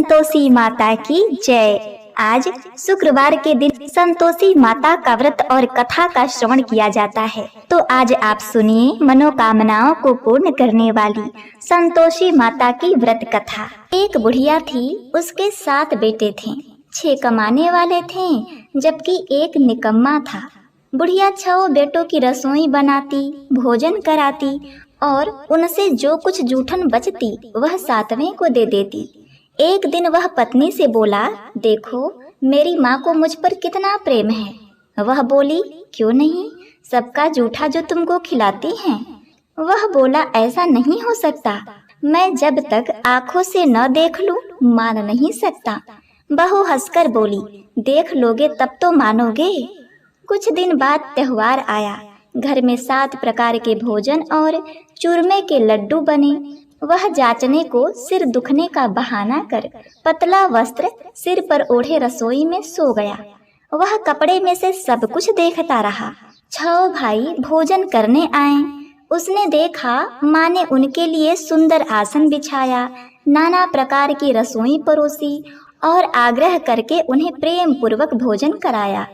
संतोषी माता की जय। आज शुक्रवार के दिन संतोषी माता का व्रत और कथा का श्रवण किया जाता है। तो आज आप सुनिए मनोकामनाओं को पूर्ण करने वाली संतोषी माता की व्रत कथा। एक बुढ़िया थी, उसके 7 बेटे थे। 6 कमाने वाले थे जबकि एक निकम्मा था। बुढ़िया 6 बेटों की रसोई बनाती, भोजन कराती और उनसे जो कुछ जूठन बचती वह 7वें को दे देती। एक दिन वह पत्नी से बोला, देखो मेरी माँ को मुझ पर कितना प्रेम है। वह बोली, क्यों नहीं, सबका जूठा जो तुमको खिलाती हैं। वह बोला, ऐसा नहीं हो सकता, मैं जब तक आंखों से न देख लूं मान नहीं सकता। बहू हंसकर बोली, देख लोगे तब तो मानोगे। कुछ दिन बाद त्योहार आया। घर में 7 प्रकार के भोजन और चूरमे के लड्डू बने। वह जांचने को सिर दुखने का बहाना कर पतला वस्त्र सिर पर ओढ़े रसोई में सो गया। वह कपड़े में से सब कुछ देखता रहा। 6 भाई भोजन करने आए। उसने देखा माँ ने उनके लिए सुंदर आसन बिछाया, नाना प्रकार की रसोई परोसी और आग्रह करके उन्हें प्रेम पूर्वक भोजन कराया।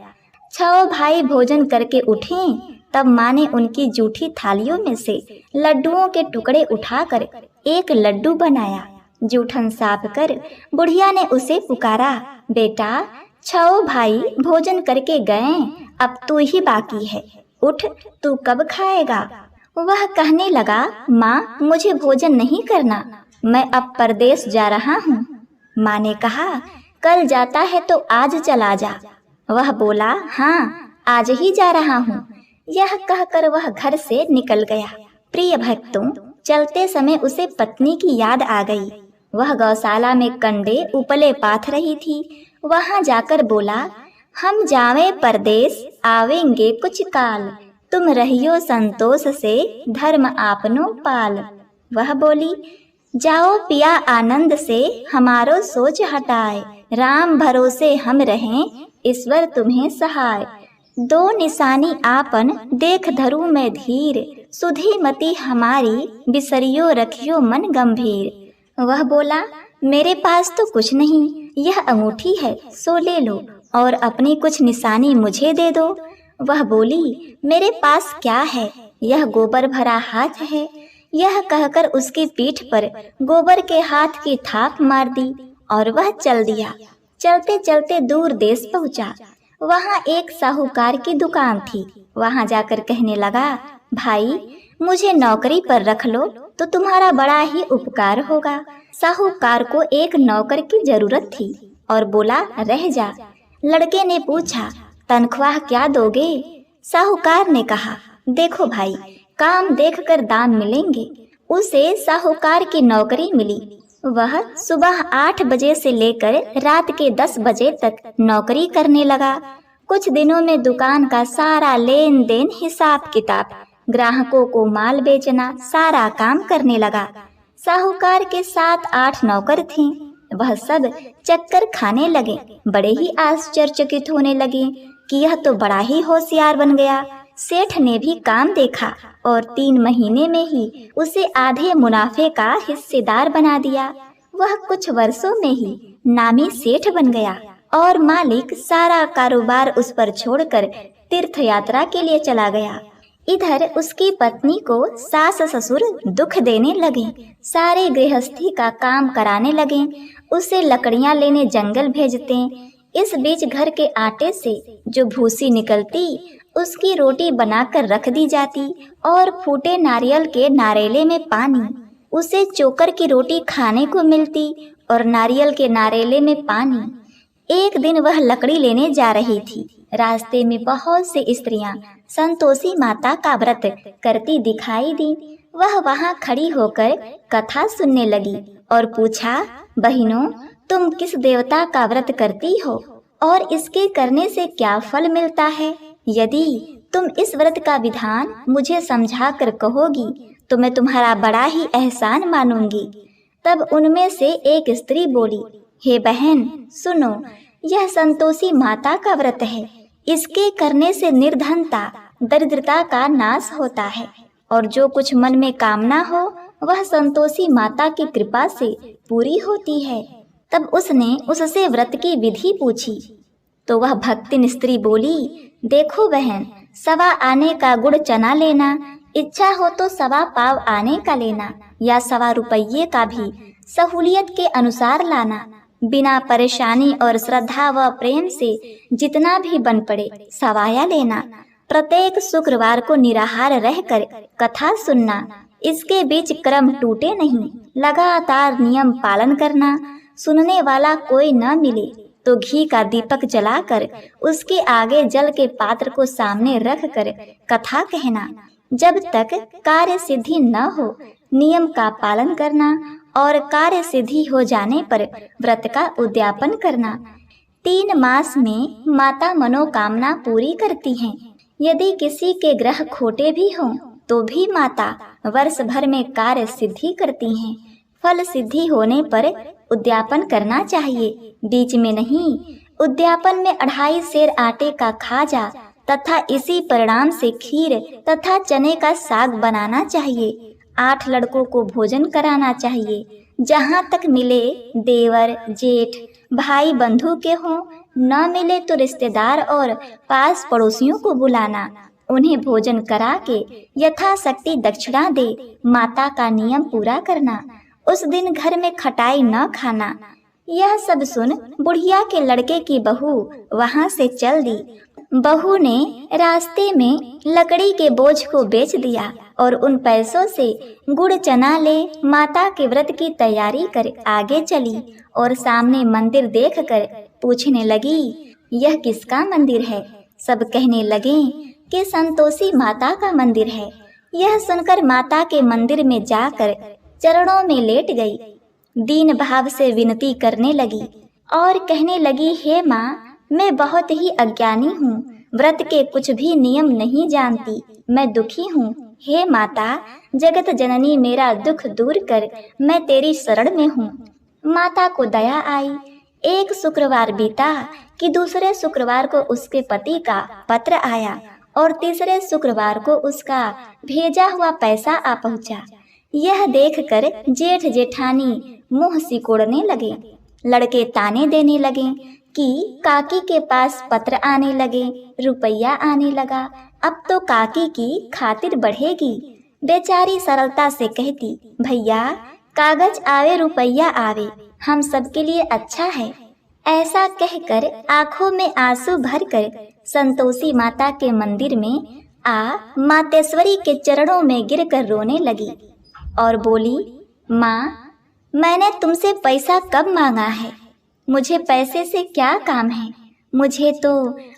6 भाई भोजन करके उठे तब माँ ने उनकी जूठी थालियों में से लड्डुओं के टुकड़े उठाकर एक लड्डू बनाया। जूठन साफ कर बुढ़िया ने उसे पुकारा, बेटा 6 भाई भोजन करके गए, अब तू ही बाकी है, उठ तू कब खाएगा। वह कहने लगा, माँ मुझे भोजन नहीं करना, मैं अब परदेश जा रहा हूँ। माँ ने कहा, कल जाता है तो आज चला जा। वह बोला, हाँ आज ही जा रहा हूँ। यह कहकर वह घर से निकल गया। प्रिय भक्तों, चलते समय उसे पत्नी की याद आ गई। वह गौशाला में कंडे उपले पाथ रही थी। वहां जाकर बोला, हम जावे परदेश आवेंगे कुछ काल, तुम रहियो संतोष से धर्म आपनो पाल। वह बोली, जाओ पिया आनंद से हमारो सोच हटाए, राम भरोसे हम रहें ईश्वर तुम्हें सहाय। 2 निशानी आपन देख धरू में धीर, सुधी मति हमारी बिसरियो रखियो मन गंभीर। वह बोला, मेरे पास तो कुछ नहीं, यह अंगूठी है सो ले लो और अपनी कुछ निशानी मुझे दे दो। वह बोली, मेरे पास क्या है, यह गोबर भरा हाथ है। यह कहकर उसकी पीठ पर गोबर के हाथ की थाप मार दी और वह चल दिया। चलते चलते दूर देश पहुंचा। वहां एक साहूकार की दुकान थी। वहां जाकर कहने लगा, भाई मुझे नौकरी पर रख लो तो तुम्हारा बड़ा ही उपकार होगा। साहूकार को एक नौकर की जरूरत थी और बोला, रह जा। लड़के ने पूछा, तनख्वाह क्या दोगे। साहूकार ने कहा, देखो भाई काम देखकर दाम मिलेंगे। उसे साहूकार की नौकरी मिली। वह सुबह 8 बजे से लेकर रात के 10 बजे तक नौकरी करने लगा। कुछ दिनों में दुकान का सारा लेन देन, हिसाब किताब, ग्राहकों को माल बेचना, सारा काम करने लगा। साहूकार के 7-8 नौकर थे। वह सब चक्कर खाने लगे, बड़े ही आश्चर्यचकित होने लगे कि यह तो बड़ा ही होशियार बन गया। सेठ ने भी काम देखा और 3 महीने में ही उसे आधे मुनाफे का हिस्सेदार बना दिया। वह कुछ वर्षों में ही नामी सेठ बन गया और मालिक सारा कारोबार उस पर छोड़कर तीर्थ यात्रा के लिए चला गया। इधर उसकी पत्नी को सास ससुर दुख देने लगे, सारे गृहस्थी का काम कराने लगे, उसे लकड़ियां लेने जंगल भेजते। इस बीच घर के आटे से जो भूसी निकलती उसकी रोटी बनाकर रख दी जाती और फूटे नारियल के नारेले में पानी, उसे चोकर की रोटी खाने को मिलती और नारियल के नारेले में पानी। एक दिन वह लकड़ी लेने जा रही थी। रास्ते में बहुत सी स्त्रियां संतोषी माता का व्रत करती दिखाई दी। वह वहां खड़ी होकर कथा सुनने लगी और पूछा, बहनों तुम किस देवता का व्रत करती हो और इसके करने से क्या फल मिलता है। यदि तुम इस व्रत का विधान मुझे समझा कर कहोगी तो मैं तुम्हारा बड़ा ही एहसान मानूंगी। तब उनमें से एक स्त्री बोली, हे बहन सुनो, यह संतोषी माता का व्रत है। इसके करने से निर्धनता, दरिद्रता का नाश होता है और जो कुछ मन में कामना हो वह संतोषी माता की कृपा से पूरी होती है। तब उसने उससे व्रत की विधि पूछी तो वह भक्तिन स्त्री बोली, देखो बहन, सवा आने का गुड़ चना लेना, इच्छा हो तो सवा पाव आने का लेना या सवा रुपये का भी सहूलियत के अनुसार लाना। बिना परेशानी और श्रद्धा व प्रेम से जितना भी बन पड़े सवाया लेना। प्रत्येक शुक्रवार को निराहार रहकर कथा सुनना। इसके बीच क्रम टूटे नहीं, लगातार नियम पालन करना। सुनने वाला कोई न मिले तो घी का दीपक जलाकर उसके आगे जल के पात्र को सामने रख कर कथा कहना। जब तक कार्य सिद्धि न हो नियम का पालन करना और कार्य सिद्धि हो जाने पर व्रत का उद्यापन करना। 3 मास में माता मनोकामना पूरी करती हैं। यदि किसी के ग्रह खोटे भी हों तो भी माता वर्ष भर में कार्य सिद्धि करती हैं। फल सिद्धि होने पर उद्यापन करना चाहिए, बीच में नहीं। उद्यापन में 2.5 सेर आटे का खाजा तथा इसी परिणाम से खीर तथा चने का साग बनाना चाहिए। 8 लड़कों को भोजन कराना चाहिए। जहाँ तक मिले देवर जेठ भाई बंधु के हों, न मिले तो रिश्तेदार और पास पड़ोसियों को बुलाना। उन्हें भोजन करा के यथाशक्ति दक्षिणा दे माता का नियम पूरा करना। उस दिन घर में खटाई न खाना। यह सब सुन बुढ़िया के लड़के की बहू वहां से चल दी। बहू ने रास्ते में लकड़ी के बोझ को बेच दिया और उन पैसों से गुड़ चना ले माता के व्रत की तैयारी कर आगे चली और सामने मंदिर देखकर पूछने लगी, यह किसका मंदिर है? सब कहने लगे कि संतोषी माता का मंदिर है। यह सुनकर माता के मंदिर में जाकर चरणों में लेट गई। दीन भाव से विनती करने लगी और कहने लगी, हे माँ, मैं बहुत ही अज्ञानी हूँ, व्रत के कुछ भी नियम नहीं जानती, मैं दुखी हूँ। हे माता, जगत जननी मेरा दुख दूर कर, मैं तेरी शरण में हूँ। माता को दया आई। एक शुक्रवार बीता कि दूसरे शुक्रवार को उसके पति का पत्र आया और तीसरे शुक्रवार को उसका भेजा हुआ पैसा आ पहुँचा। यह देखकर जेठ जेठानी मुंह सिकोड़ने लगे। लड़के ताने देने लगे कि काकी के पास पत्र आने लगे, रुपया आने लगा, अब तो काकी की खातिर बढ़ेगी। बेचारी सरलता से कहती, भैया कागज आवे रुपया आवे, हम सबके लिए अच्छा है। ऐसा कहकर आंखों में आंसू भरकर संतोषी माता के मंदिर में आ मातेश्वरी के चरणों में गिरकर रोने लगी और बोली, माँ, मैंने तुमसे पैसा कब मांगा है? मुझे पैसे से क्या काम है? मुझे तो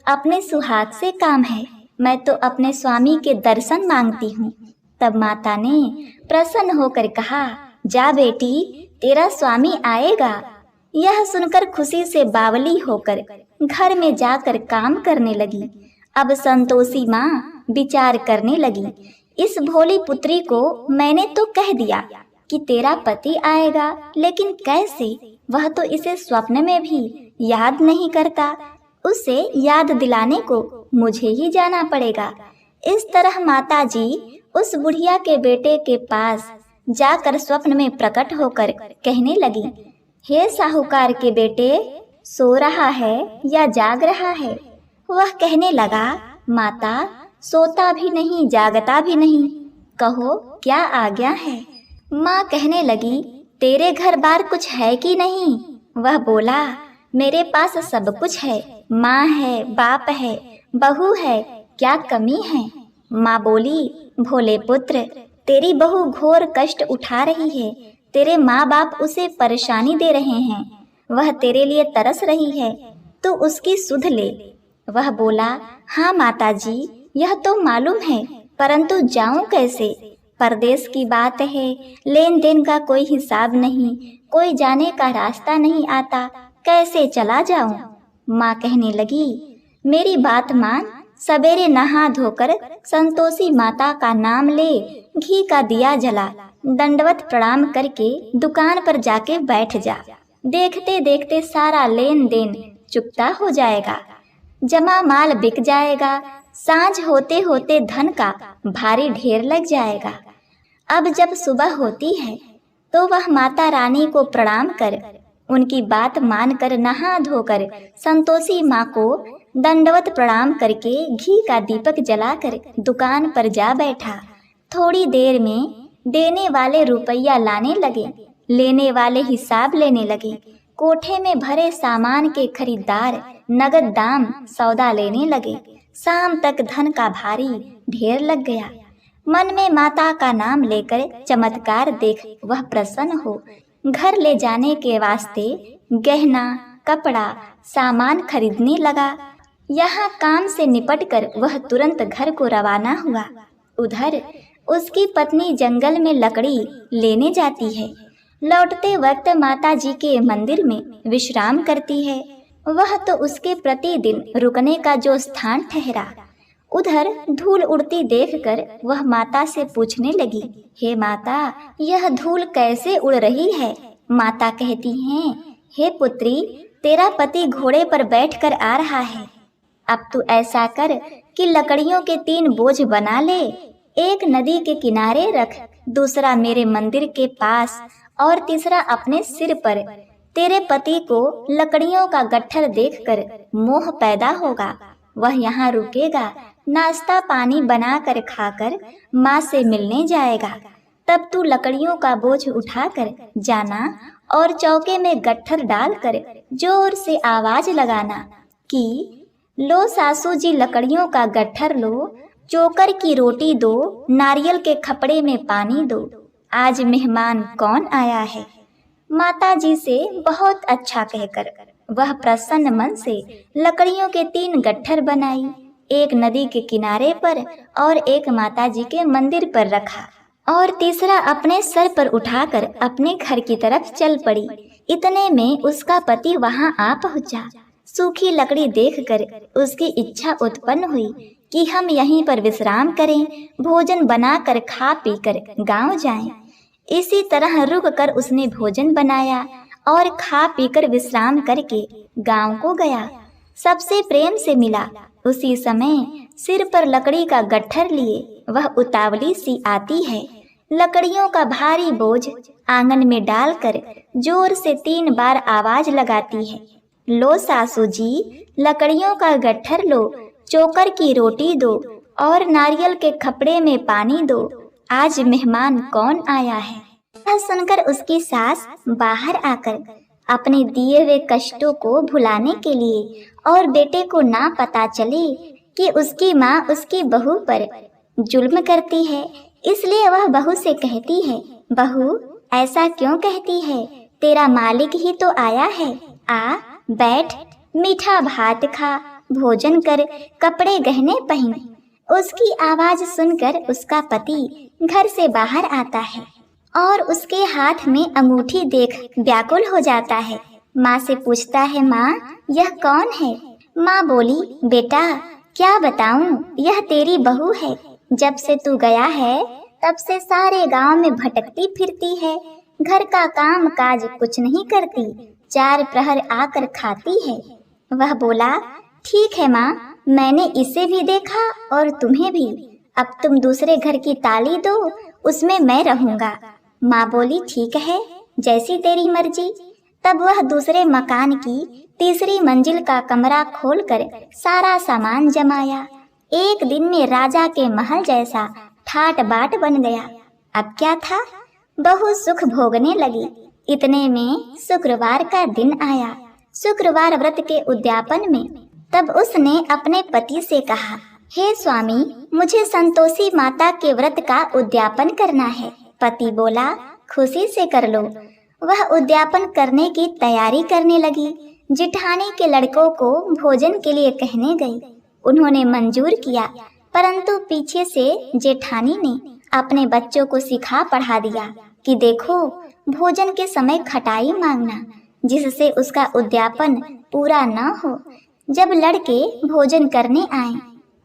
अपने सुहाग से काम है। मैं तो अपने स्वामी के दर्शन मांगती हूँ। तब माता ने प्रसन्न होकर कहा, जा बेटी, तेरा स्वामी आएगा। यह सुनकर खुशी से बावली होकर घर में जाकर काम करने लगी। अब संतोषी माँ विचार करने लगी, इस भोली पुत्री को मैंने तो कह दिया कि तेरा पति आएगा, लेकिन कैसे? वह तो इसे स्वप्न में भी याद नहीं करता। उसे याद दिलाने को मुझे ही जाना पड़ेगा। इस तरह माताजी उस बुढ़िया के बेटे के पास जाकर स्वप्न में प्रकट होकर कहने लगी, हे साहूकार के बेटे, सो रहा है या जाग रहा है? वह कहने लगा, माता, सोता भी नहीं जागता भी नहीं, कहो क्या आज्ञा है? माँ कहने लगी, तेरे घर बार कुछ है कि नहीं? वह बोला, मेरे पास सब कुछ है, माँ है, बाप है, बहू है, क्या कमी है? माँ बोली, भोले पुत्र, तेरी बहू घोर कष्ट उठा रही है। तेरे माँ बाप उसे परेशानी दे रहे हैं। वह तेरे लिए तरस रही है, तो उसकी सुध ले। वह बोला, हाँ माताजी, यह तो मालूम है, परंतु जाऊं कैसे? परदेश की बात है, लेन देन का कोई हिसाब नहीं, कोई जाने का रास्ता नहीं आता, कैसे चला जाऊं? माँ कहने लगी, मेरी बात मान, सवेरे नहा धोकर संतोषी माता का नाम ले, घी का दिया जला, दंडवत प्रणाम करके दुकान पर जाके बैठ जा। देखते देखते सारा लेन देन चुकता हो जाएगा, जमा माल बिक जाएगा, सांझ होते होते धन का भारी ढेर लग जाएगा। अब जब सुबह होती है तो वह माता रानी को प्रणाम कर उनकी बात मानकर नहा धोकर संतोषी माँ को दंडवत प्रणाम करके घी का दीपक जलाकर दुकान पर जा बैठा। थोड़ी देर में देने वाले रुपया लाने लगे, लेने वाले हिसाब लेने लगे। कोठे में भरे सामान के खरीदार नगद दाम सौदा लेने लगे। शाम तक धन का भारी ढेर लग गया। मन में माता का नाम लेकर चमत्कार देख वह प्रसन्न हो घर ले जाने के वास्ते गहना कपड़ा सामान खरीदने लगा। यहाँ काम से निपटकर वह तुरंत घर को रवाना हुआ। उधर उसकी पत्नी जंगल में लकड़ी लेने जाती है। लौटते वक्त माता जी के मंदिर में विश्राम करती है। वह तो उसके प्रतिदिन रुकने का जो स्थान ठहरा। उधर धूल उड़ती देखकर वह माता से पूछने लगी, हे माता, यह धूल कैसे उड़ रही है? माता कहती हैं, हे पुत्री, तेरा पति घोड़े पर बैठकर आ रहा है। अब तू ऐसा कर कि लकड़ियों के 3 बोझ बना ले, एक नदी के किनारे रख, दूसरा मेरे मंदिर के पास और तीसरा अपने सिर पर। तेरे पति को लकड़ियों का गट्ठर देखकर मोह पैदा होगा। वह यहाँ रुकेगा, नाश्ता पानी बनाकर खाकर माँ से मिलने जाएगा। तब तू लकड़ियों का बोझ उठाकर जाना और चौके में गट्ठर डालकर जोर से आवाज लगाना कि लो सासू जी लकड़ियों का गट्ठर लो, चोकर की रोटी दो, नारियल के खपड़े में पानी दो, आज मेहमान कौन आया है। माता जी से बहुत अच्छा कहकर वह प्रसन्न मन से लकड़ियों के 3 गट्ठर बनाई, एक नदी के किनारे पर और एक माता जी के मंदिर पर रखा और तीसरा अपने सर पर उठाकर अपने घर की तरफ चल पड़ी। इतने में उसका पति वहां आ पहुंचा। सूखी लकड़ी देखकर उसकी इच्छा उत्पन्न हुई कि हम यहीं पर विश्राम करें, भोजन बनाकर खा पीकर गांव जाएं। इसी तरह रुक कर उसने भोजन बनाया और खा पीकर विश्राम करके गांव को गया। सबसे प्रेम से मिला। उसी समय सिर पर लकड़ी का गट्ठर लिए वह उतावली सी आती है। लकड़ियों का भारी बोझ आंगन में डालकर जोर से 3 बार आवाज लगाती है, लो सासू जी लकड़ियों का गट्ठर लो, चोकर की रोटी दो और नारियल के खपड़े में पानी दो, आज मेहमान कौन आया है। यह सुनकर उसकी सास बाहर आकर अपने दिए हुए कष्टों को भुलाने के लिए और बेटे को ना पता चले कि उसकी माँ उसकी बहू पर जुल्म करती है, इसलिए वह बहू से कहती है, बहू ऐसा क्यों कहती है, तेरा मालिक ही तो आया है, आ बैठ, मीठा भात खा, भोजन कर, कपड़े गहने पहन। उसकी आवाज सुनकर उसका पति घर से बाहर आता है और उसके हाथ में अंगूठी देख व्याकुल हो जाता है। माँ से पूछता है, माँ यह कौन है? माँ बोली, बेटा क्या बताऊं, यह तेरी बहू है। जब से तू गया है तब से सारे गांव में भटकती फिरती है, घर का काम काज कुछ नहीं करती, 4 प्रहर आकर खाती है। वह बोला, ठीक है माँ, मैंने इसे भी देखा और तुम्हें भी, अब तुम दूसरे घर की ताली दो, उसमें मैं रहूंगा। माँ बोली, ठीक है, जैसी तेरी मर्जी। तब वह दूसरे मकान की तीसरी मंजिल का कमरा खोलकर सारा सामान जमाया। एक दिन में राजा के महल जैसा ठाट बाट बन गया। अब क्या था, बहू सुख भोगने लगी। इतने में शुक्रवार का दिन आया, शुक्रवार व्रत के उद्यापन में। तब उसने अपने पति से कहा, हे स्वामी, मुझे संतोषी माता के व्रत का उद्यापन करना है। पति बोला, खुशी से कर लो। वह उद्यापन करने की तैयारी करने लगी। जिठानी के लड़कों को भोजन के लिए कहने गई। उन्होंने मंजूर किया, परंतु पीछे से जेठानी ने अपने बच्चों को सिखा पढ़ा दिया कि देखो, भोजन के समय खटाई मांगना, जिससे उसका उद्यापन पूरा न हो। जब लड़के भोजन करने आए,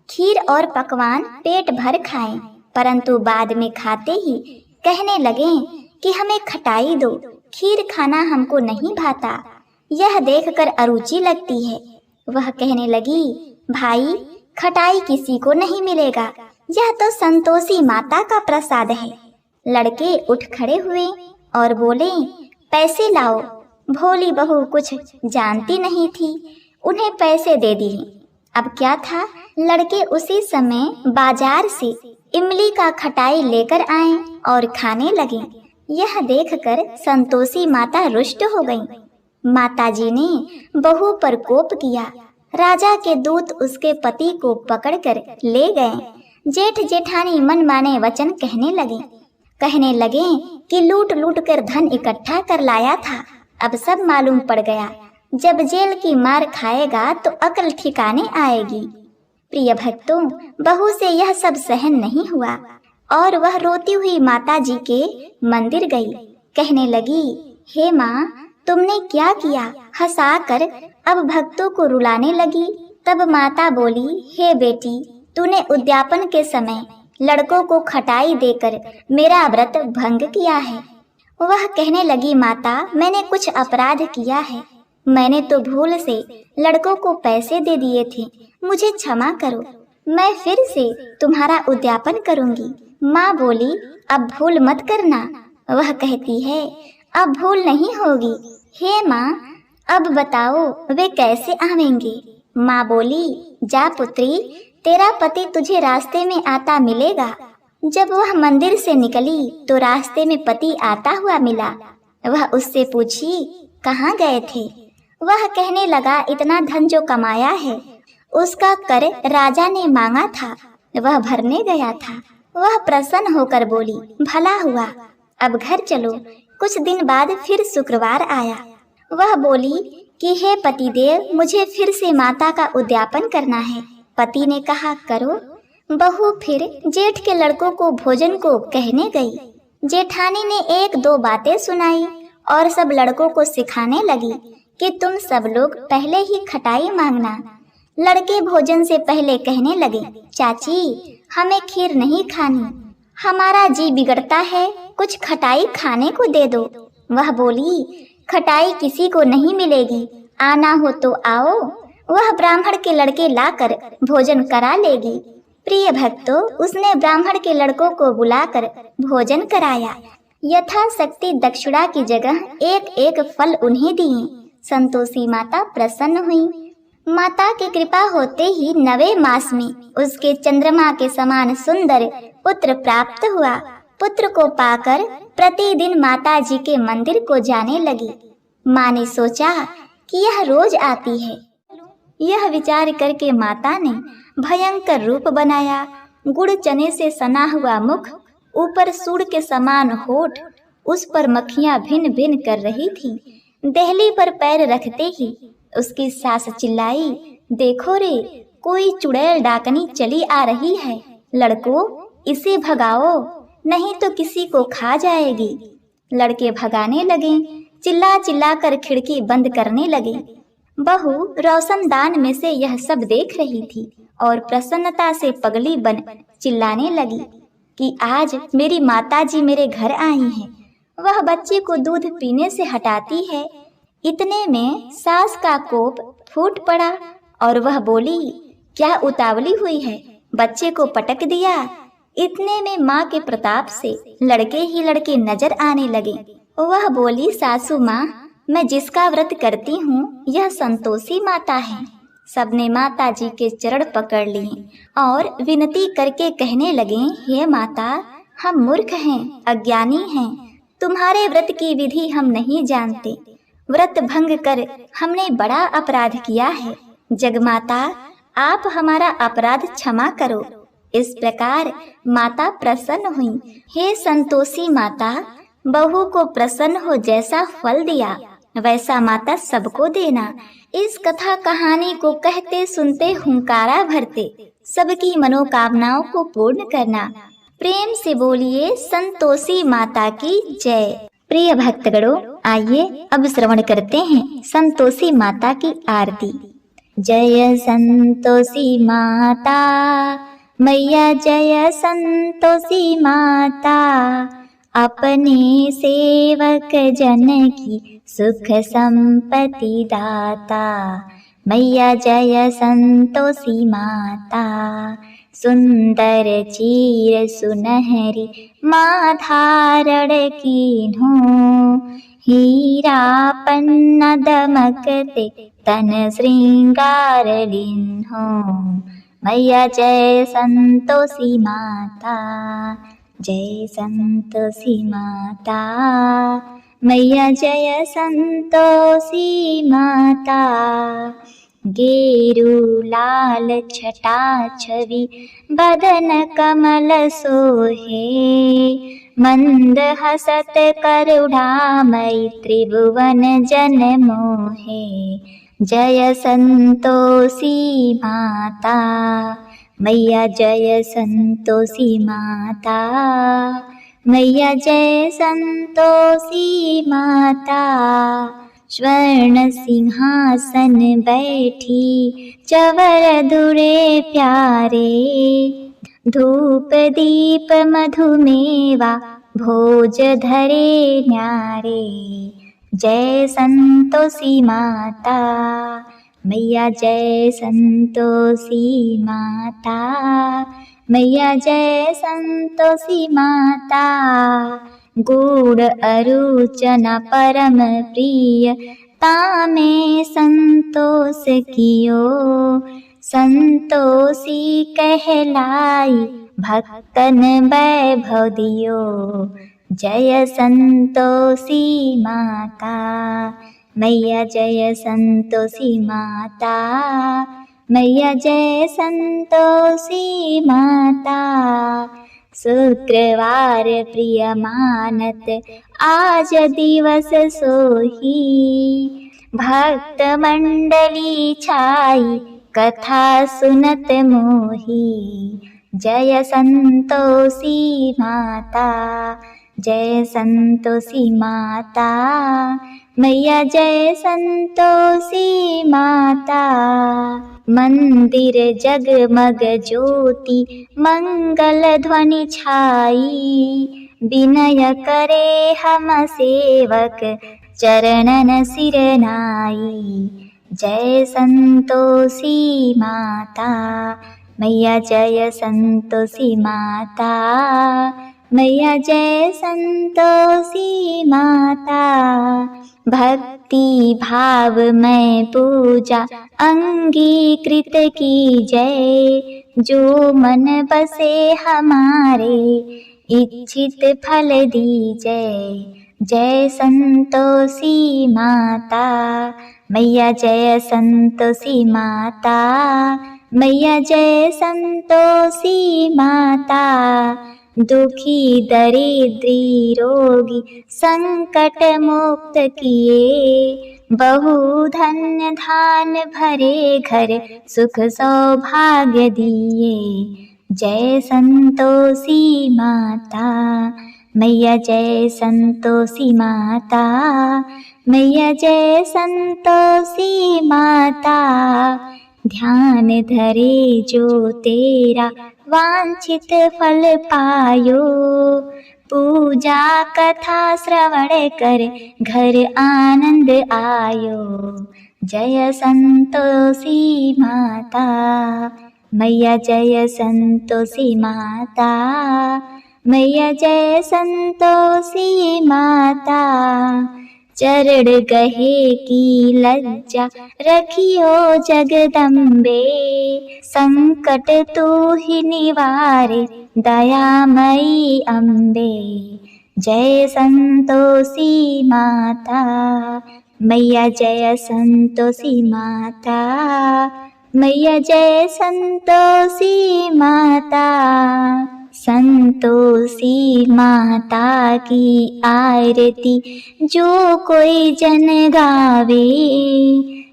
खीर और पकवान पेट भर खाएं, परंतु बाद में खाते ही कहने लगे कि हमें खटाई दो, खीर खाना हमको नहीं भाता। यह देखकर अरुचि लगती है। वह कहने लगी, भाई खटाई किसी को नहीं मिलेगा, यह तो संतोषी माता का प्रसाद है। लड़के उठ खड़े हुए और बोले, पैसे लाओ। भोली बहू कुछ जानती नहीं थी, उन्हें पैसे दे दिए। अब क्या था, लड़के उसी समय बाजार से इमली का खटाई लेकर आए और खाने लगे। यह देखकर संतोषी माता रुष्ट हो गईं। माताजी ने बहू पर कोप किया। राजा के दूत उसके पति को पकड़कर ले गए। जेठ जेठानी मन माने वचन कहने लगे कि लूट लूट कर धन इकट्ठा कर लाया था, अब सब मालूम पड़ गया। जब जेल की मार खाएगा तो अकल ठिकाने आएगी। प्रिय भक्तों, बहू से यह सब सहन नहीं हुआ और वह रोती हुई माता जी के मंदिर गई। कहने लगी, हे माँ, तुमने क्या किया? हंसाकर अब भक्तों को रुलाने लगी। तब माता बोली, हे बेटी, तूने उद्यापन के समय लड़कों को खटाई देकर मेरा व्रत भंग किया है। वह कहने लगी, माता, मैंने कुछ अपराध किया है। मैंने तो भूल से लड़कों को पैसे दे दिए थे, मुझे क्षमा करो, मैं फिर से तुम्हारा उद्यापन करूंगी। माँ बोली, अब भूल मत करना। वह कहती है, अब भूल नहीं होगी। हे माँ, अब बताओ वे कैसे आवेंगे? माँ बोली, जा पुत्री, तेरा पति तुझे रास्ते में आता मिलेगा। जब वह मंदिर से निकली तो रास्ते में पति आता हुआ मिला। वह उससे पूछी, कहाँ गए थे? वह कहने लगा, इतना धन जो कमाया है उसका कर राजा ने मांगा था, वह भरने गया था। वह प्रसन्न होकर बोली, भला हुआ, अब घर चलो। कुछ दिन बाद फिर शुक्रवार आया। वह बोली कि हे पतिदेव, मुझे फिर से माता का उद्यापन करना है। पति ने कहा, करो। बहू फिर जेठ के लड़कों को भोजन को कहने गई। जेठानी ने एक दो बातें सुनाई और सब लड़कों को सिखाने लगी कि तुम सब लोग पहले ही खटाई मांगना। लड़के भोजन से पहले कहने लगे, चाची, हमें खीर नहीं खानी, हमारा जी बिगड़ता है, कुछ खटाई खाने को दे दो। वह बोली, खटाई किसी को नहीं मिलेगी, आना हो तो आओ, वह ब्राह्मण के लड़के लाकर भोजन करा लेगी। प्रिय भक्तों, उसने ब्राह्मण के लड़कों को बुलाकर भोजन कराया। यथाशक्ति दक्षिणा की जगह एक एक फल उन्हें दिए। संतोषी माता प्रसन्न हुई। माता की कृपा होते ही 9वें मास में उसके चंद्रमा के समान सुंदर पुत्र प्राप्त हुआ। पुत्र को पाकर प्रतिदिन माता जी के मंदिर को जाने लगी। माँ ने सोचा कि यह रोज आती है। यह विचार करके माता ने भयंकर रूप बनाया। गुड़ चने से सना हुआ मुख, ऊपर सूंड के समान होठ, उस पर मक्खियां भिन भिन कर रही थी। देहली पर पैर रखते ही उसकी सास चिल्लाई, देखो रे, कोई चुड़ैल डाकनी चली आ रही है, लड़कों इसे भगाओ, नहीं तो किसी को खा जाएगी। लड़के भगाने लगे, चिल्ला चिल्ला कर खिड़की बंद करने लगे। बहू रोशनदान में से यह सब देख रही थी और प्रसन्नता से पगली बन चिल्लाने लगी कि आज मेरी माताजी मेरे घर आई हैं। वह बच्चे को दूध पीने से हटाती है। इतने में सास का कोप फूट पड़ा और वह बोली, क्या उतावली हुई है, बच्चे को पटक दिया। इतने में माँ के प्रताप से लड़के ही लड़के नजर आने लगे। वह बोली, सासू माँ, मैं जिसका व्रत करती हूँ यह संतोषी माता है। सबने माता जी के चरण पकड़ लिए और विनती करके कहने लगे, हे माता, हम मूर्ख हैं, अज्ञानी हैं, तुम्हारे व्रत की विधि हम नहीं जानते, व्रत भंग कर हमने बड़ा अपराध किया है। जगमाता, आप हमारा अपराध क्षमा करो। इस प्रकार माता प्रसन्न हुई। हे संतोषी माता, बहू को प्रसन्न हो जैसा फल दिया वैसा माता सबको देना। इस कथा कहानी को कहते सुनते हुंकारा भरते सबकी मनोकामनाओं को पूर्ण करना। प्रेम से बोलिए संतोषी माता की जय। प्रिय भक्तगणों, आइए अब श्रवण करते हैं संतोषी माता की आरती। जय संतोषी माता मैया, जय संतोषी माता, अपने सेवक जन की सुख संपत्ति दाता। मैया जय संतोषी माता, सुंदर चीर सुनहरी माँ धारण कीन्हू। हीरा पन्ना दमकते तन श्रृंगार लिन्हो। मैया जय संतोषी माता, जय संतोषी माता। मैया जय संतोषी माता। गेरु लाल छटा छवि बदन कमल सोहे। मंद हसत करुणामयी त्रिभुवन जन मोहे। जय संतोषी माता, मैया जय संतोषी माता। मैया जय संतोषी माता। स्वर्ण सिंहासन बैठी चवर दुरे प्यारे। धूप दीप मधुमेवा भोज धरे न्यारे। जय संतोषी माता, मैया जय संतोषी माता। मैया जय संतोषी माता। गूढ़ अरुचना परम प्रिय तामे संतोष कियो। संतोषी कहलाई भक्तन वैभव दियो। जय संतोषी माता, मैया जय संतोषी माता। मैया जय संतोषी माता। शुक्रवार प्रिय मानत आज दिवस सोही। भक्त मंडली छाई कथा सुनत मोही। जय संतोषी माता, जय संतोषी माता। मैया जय संतोषी माता। मंदिर जगमग ज्योति मंगल ध्वनि छाई। विनय करे हम सेवक चरणन सिर नाई। जय संतोषी माता, मैया जय संतोषी माता। मैया जय संतोषी माता। भक्ति भाव में पूजा अंगीकृत की जय। जो मन बसे हमारे इच्छित फल दीजय। जय संतोषी माता, मैया जय संतोषी माता। मैया जय संतोषी माता। दुखी दरिद्री रोगी संकट मुक्त किए। बहु धन्य धान भरे घर सुख सौभाग्य दिए। जय संतोषी माता, मैया जय संतोषी माता। मैया जय संतोषी माता। ध्यान धरे जो तेरा वांछित फल पायो। पूजा कथा श्रवण कर घर आनंद आयो। जय संतोषी माता, मैया जय संतोषी माता। मैया जय संतोषी माता। चरण गहे की लज्जा रखियो जगदम्बे। संकट तू ही निवारे दयामयी अम्बे। जय संतोषी माता, मैया जय संतोषी माता। मैया जय संतोषी माता। संतोषी माता की आरती जो कोई जन गावे।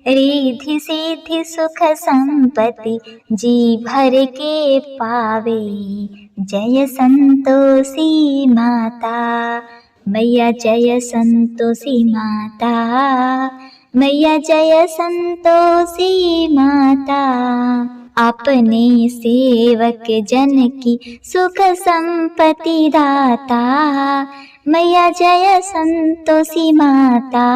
रिद्धि सिद्धि सुख संपत्ति जी भर के पावे। जय संतोषी माता, मैया जय संतोषी माता। मैया जय संतोषी माता। अपने सेवक जन की सुख संपत्ति दाता। मैया जय संतोषी माता।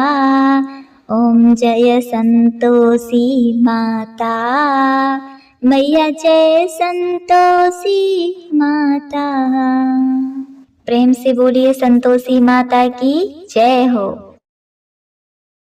ओम जय संतोषी माता। मैया जय संतोषी माता। प्रेम से बोलिए संतोषी माता की जय हो।